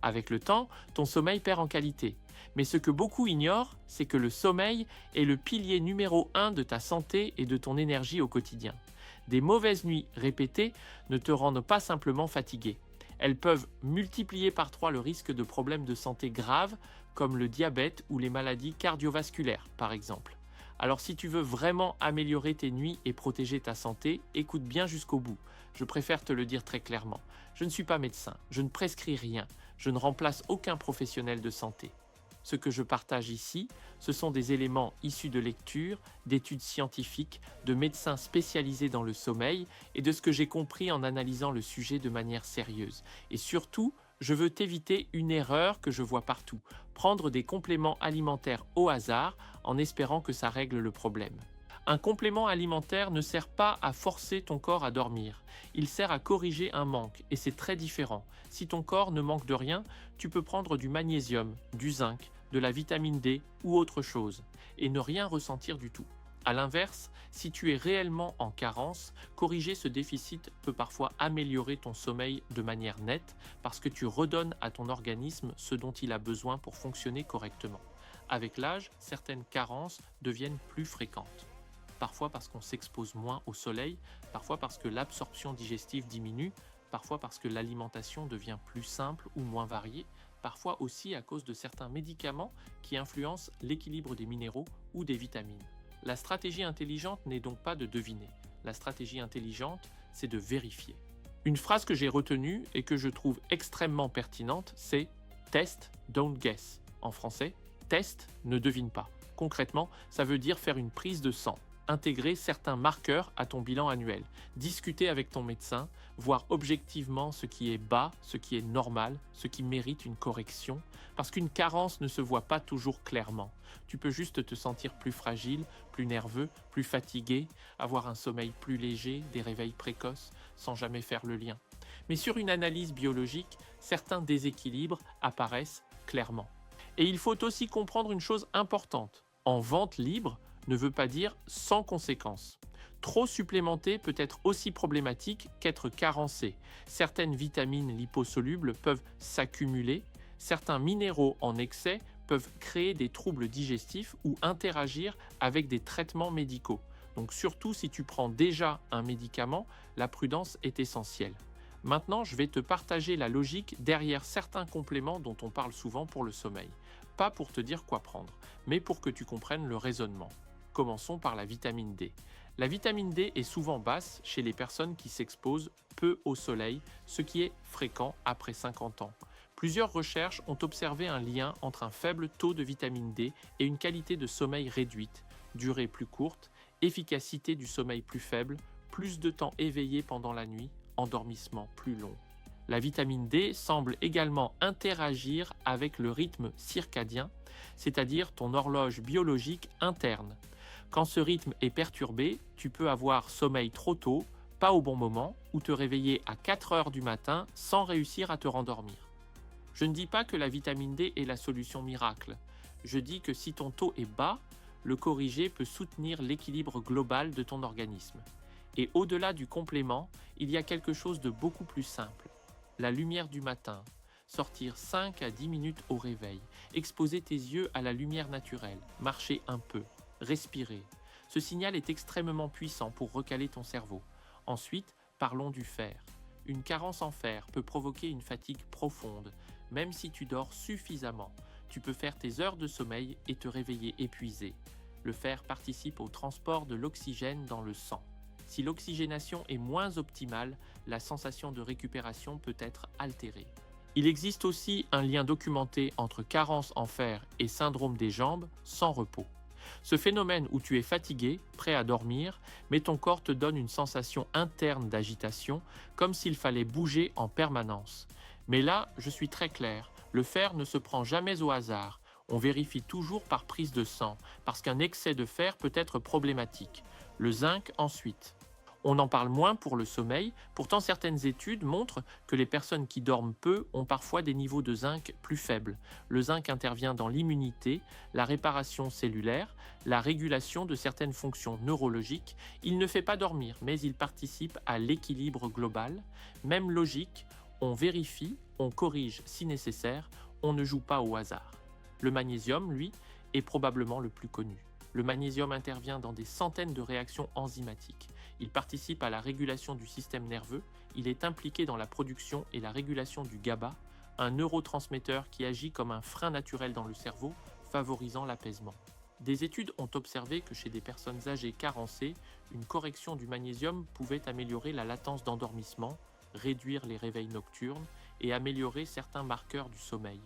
Avec le temps, ton sommeil perd en qualité. Mais ce que beaucoup ignorent, c'est que le sommeil est le pilier numéro 1 de ta santé et de ton énergie au quotidien. Des mauvaises nuits répétées ne te rendent pas simplement fatigué. Elles peuvent multiplier par 3 le risque de problèmes de santé graves comme le diabète ou les maladies cardiovasculaires par exemple. Alors si tu veux vraiment améliorer tes nuits et protéger ta santé, écoute bien jusqu'au bout. Je préfère te le dire très clairement. Je ne suis pas médecin, je ne prescris rien, je ne remplace aucun professionnel de santé. Ce que je partage ici, ce sont des éléments issus de lectures, d'études scientifiques, de médecins spécialisés dans le sommeil et de ce que j'ai compris en analysant le sujet de manière sérieuse. Et surtout, je veux t'éviter une erreur que je vois partout, prendre des compléments alimentaires au hasard en espérant que ça règle le problème. Un complément alimentaire ne sert pas à forcer ton corps à dormir, il sert à corriger un manque et c'est très différent. Si ton corps ne manque de rien, tu peux prendre du magnésium, du zinc, de la vitamine D ou autre chose et ne rien ressentir du tout. A l'inverse, si tu es réellement en carence, corriger ce déficit peut parfois améliorer ton sommeil de manière nette parce que tu redonnes à ton organisme ce dont il a besoin pour fonctionner correctement. Avec l'âge, certaines carences deviennent plus fréquentes. Parfois parce qu'on s'expose moins au soleil, parfois parce que l'absorption digestive diminue, parfois parce que l'alimentation devient plus simple ou moins variée, parfois aussi à cause de certains médicaments qui influencent l'équilibre des minéraux ou des vitamines. La stratégie intelligente n'est donc pas de deviner. La stratégie intelligente, c'est de vérifier. Une phrase que j'ai retenue et que je trouve extrêmement pertinente, c'est « test, don't guess ». En français, « test, ne devine pas ». Concrètement, ça veut dire faire une prise de sang, intégrer certains marqueurs à ton bilan annuel, discuter avec ton médecin, voir objectivement ce qui est bas, ce qui est normal, ce qui mérite une correction, parce qu'une carence ne se voit pas toujours clairement. Tu peux juste te sentir plus fragile, plus nerveux, plus fatigué, avoir un sommeil plus léger, des réveils précoces, sans jamais faire le lien. Mais sur une analyse biologique, certains déséquilibres apparaissent clairement. Et il faut aussi comprendre une chose importante. En vente libre, ne veut pas dire sans conséquence. Trop supplémenter peut être aussi problématique qu'être carencé. Certaines vitamines liposolubles peuvent s'accumuler, certains minéraux en excès peuvent créer des troubles digestifs ou interagir avec des traitements médicaux. Donc surtout si tu prends déjà un médicament, la prudence est essentielle. Maintenant, je vais te partager la logique derrière certains compléments dont on parle souvent pour le sommeil. Pas pour te dire quoi prendre, mais pour que tu comprennes le raisonnement. Commençons par la vitamine D. La vitamine D est souvent basse chez les personnes qui s'exposent peu au soleil, ce qui est fréquent après 50 ans. Plusieurs recherches ont observé un lien entre un faible taux de vitamine D et une qualité de sommeil réduite, durée plus courte, efficacité du sommeil plus faible, plus de temps éveillé pendant la nuit, endormissement plus long. La vitamine D semble également interagir avec le rythme circadien, c'est-à-dire ton horloge biologique interne. Quand ce rythme est perturbé, tu peux avoir sommeil trop tôt, pas au bon moment, ou te réveiller à 4 heures du matin sans réussir à te rendormir. Je ne dis pas que la vitamine D est la solution miracle. Je dis que si ton taux est bas, le corriger peut soutenir l'équilibre global de ton organisme. Et au-delà du complément, il y a quelque chose de beaucoup plus simple. La lumière du matin, sortir 5 à 10 minutes au réveil, exposer tes yeux à la lumière naturelle, marcher un peu, respirer. Ce signal est extrêmement puissant pour recaler ton cerveau. Ensuite, parlons du fer. Une carence en fer peut provoquer une fatigue profonde. Même si tu dors suffisamment, tu peux faire tes heures de sommeil et te réveiller épuisé. Le fer participe au transport de l'oxygène dans le sang. Si l'oxygénation est moins optimale, la sensation de récupération peut être altérée. Il existe aussi un lien documenté entre carence en fer et syndrome des jambes sans repos. Ce phénomène où tu es fatigué, prêt à dormir, mais ton corps te donne une sensation interne d'agitation, comme s'il fallait bouger en permanence. Mais là, je suis très clair, le fer ne se prend jamais au hasard. On vérifie toujours par prise de sang, parce qu'un excès de fer peut être problématique. Le zinc ensuite. On en parle moins pour le sommeil, pourtant certaines études montrent que les personnes qui dorment peu ont parfois des niveaux de zinc plus faibles. Le zinc intervient dans l'immunité, la réparation cellulaire, la régulation de certaines fonctions neurologiques. Il ne fait pas dormir, mais il participe à l'équilibre global. Même logique, On vérifie, on corrige si nécessaire, on ne joue pas au hasard. Le magnésium, lui, est probablement le plus connu. Le magnésium intervient dans des centaines de réactions enzymatiques. Il participe à la régulation du système nerveux, il est impliqué dans la production et la régulation du GABA, un neurotransmetteur qui agit comme un frein naturel dans le cerveau, favorisant l'apaisement. Des études ont observé que chez des personnes âgées carencées, une correction du magnésium pouvait améliorer la latence d'endormissement, réduire les réveils nocturnes et améliorer certains marqueurs du sommeil.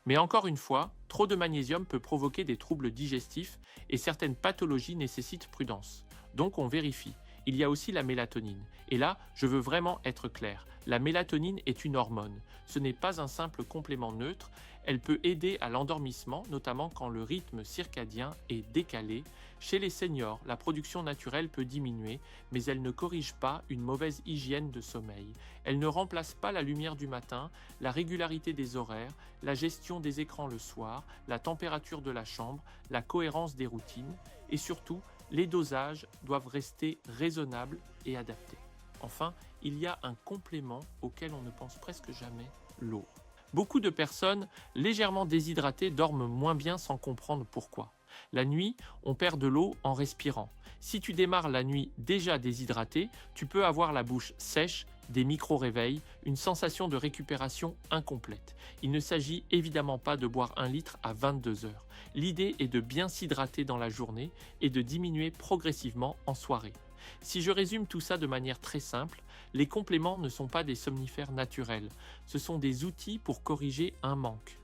Mais encore une fois, trop de magnésium peut provoquer des troubles digestifs et certaines pathologies nécessitent prudence. Donc on vérifie. Il y a aussi la mélatonine. Et là, je veux vraiment être clair. La mélatonine est une hormone. Ce n'est pas un simple complément neutre. Elle peut aider à l'endormissement, notamment quand le rythme circadien est décalé. Chez les seniors, la production naturelle peut diminuer, mais elle ne corrige pas une mauvaise hygiène de sommeil. Elle ne remplace pas la lumière du matin, la régularité des horaires, la gestion des écrans le soir, la température de la chambre, la cohérence des routines et surtout, les dosages doivent rester raisonnables et adaptés. Enfin, il y a un complément auquel on ne pense presque jamais, l'eau. Beaucoup de personnes légèrement déshydratées dorment moins bien sans comprendre pourquoi. La nuit, on perd de l'eau en respirant. Si tu démarres la nuit déjà déshydraté, tu peux avoir la bouche sèche, des micro-réveils, une sensation de récupération incomplète. Il ne s'agit évidemment pas de boire 1 litre à 22 heures. L'idée est de bien s'hydrater dans la journée et de diminuer progressivement en soirée. Si je résume tout ça de manière très simple, les compléments ne sont pas des somnifères naturels, ce sont des outils pour corriger un manque.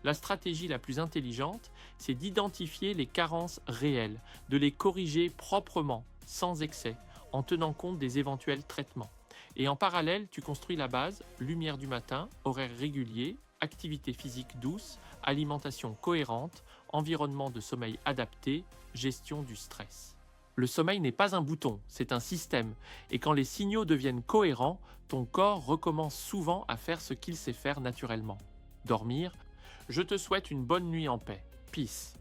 La stratégie la plus intelligente, c'est d'identifier les carences réelles, de les corriger proprement, sans excès, en tenant compte des éventuels traitements. Et en parallèle, tu construis la base, lumière du matin, horaire régulier, activité physique douce, alimentation cohérente, environnement de sommeil adapté, gestion du stress. Le sommeil n'est pas un bouton, c'est un système. Et quand les signaux deviennent cohérents, ton corps recommence souvent à faire ce qu'il sait faire naturellement. Dormir. Je te souhaite une bonne nuit en paix. Peace.